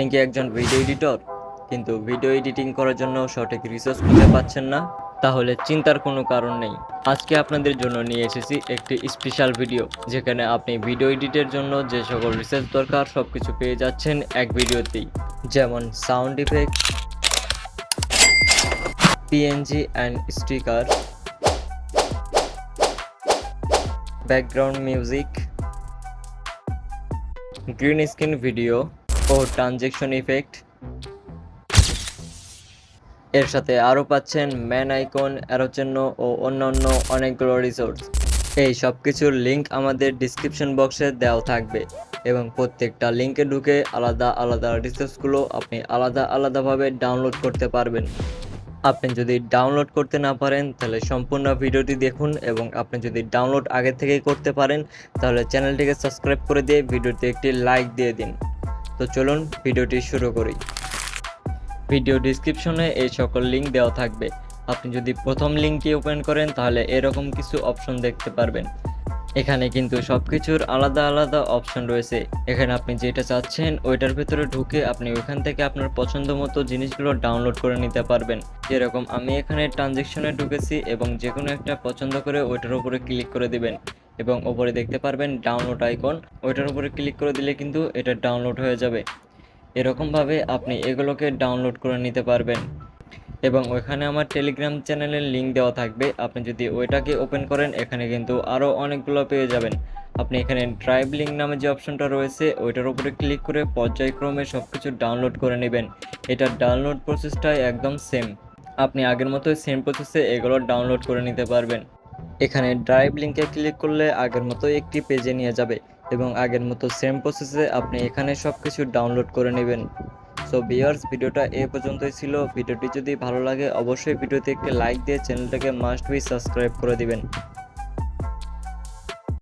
আপনি কি একজন ভিডিও এডিটর কিন্তু ভিডিও এডিটিং করার জন্য সঠিক রিসোর্স খুঁজে পাচ্ছেন না? তাহলে চিন্তার কোনো কারণ নেই। আজকে আপনাদের জন্য নিয়ে এসেছি একটি স্পেশাল ভিডিও, যেখানে আপনি ভিডিও এডিটের জন্য যে সকল রিসোর্স দরকার সবকিছু পেয়ে যাচ্ছেন এক ভিডিওতেই। যেমন sound effect, PNG and sticker, background music, green screen video ও ট্রানজেকশন ইফেক্ট। এর সাথে আরও পাচ্ছেন ম্যান আইকন, অ্যারো চিহ্ন ও অন্যান্য অনেকগুলো রিসোর্স। এই সব কিছুর লিঙ্ক আমাদের ডিসক্রিপশন বক্সে দেওয়া থাকবে, এবং প্রত্যেকটা লিঙ্কে ঢুকে আলাদা আলাদা রিসোর্সগুলো আপনি আলাদা আলাদাভাবে ডাউনলোড করতে পারবেন। আপনি যদি ডাউনলোড করতে না পারেন তাহলে সম্পূর্ণ ভিডিওটি দেখুন, এবং আপনি যদি ডাউনলোড আগে থেকেই করতে পারেন তাহলে চ্যানেলটিকে সাবস্ক্রাইব করে দিয়ে ভিডিওতে একটি লাইক দিয়ে দিন। তো চলুন ভিডিওটি শুরু করি। ভিডিও ডিসক্রিপশনে এই সকল লিঙ্ক দেওয়া থাকবে। আপনি যদি প্রথম লিঙ্কটি ওপেন করেন তাহলে এরকম কিছু অপশন দেখতে পারবেন। এখানে কিন্তু সব কিছুর আলাদা আলাদা অপশন রয়েছে। এখানে আপনি যেটা চাচ্ছেন ওইটার ভেতরে ঢুকে আপনি ওইখান থেকে আপনার পছন্দ মতো জিনিসগুলো ডাউনলোড করে নিতে পারবেন। যেরকম আমি এখানে ট্রানজেকশনে ঢুকেছি এবং যে কোনো একটা পছন্দ করে ওইটার উপরে ক্লিক করে দিবেন, এবং ওপরে দেখতে পারবেন ডাউনলোড আইকন। ওইটার উপরে ক্লিক করে দিলে কিন্তু এটা ডাউনলোড হয়ে যাবে। এরকমভাবে আপনি এগুলোকে ডাউনলোড করে নিতে পারবেন। এবং ওইখানে আমার টেলিগ্রাম চ্যানেলের লিঙ্ক দেওয়া থাকবে। আপনি যদি ওইটাকে ওপেন করেন এখানে কিন্তু আরও অনেকগুলো পেয়ে যাবেন। আপনি এখানে ড্রাইভ লিঙ্ক নামে যে অপশনটা রয়েছে ওইটার উপরে ক্লিক করে পর্যায়ক্রমে সব কিছু ডাউনলোড করে নেবেন। এটার ডাউনলোড প্রসেসটা একদম সেম। আপনি আগের মতোই সেম প্রসেসে এগুলো ডাউনলোড করে নিতে পারবেন। এখানে ড্রাইভ লিঙ্কে ক্লিক করলে আগের মতোই একটি পেজে নিয়ে যাবে, এবং আগের মতো সেম প্রসেসে আপনি এখানে সব কিছু ডাউনলোড করে নেবেন। সো ভিউয়ার্স, ভিডিওটা এ পর্যন্তই ছিল। ভিডিওটি যদি ভালো লাগে অবশ্যই ভিডিওতে একটি লাইক দিয়ে চ্যানেলটাকে মাস্ট বি সাবস্ক্রাইব করে দিবেন।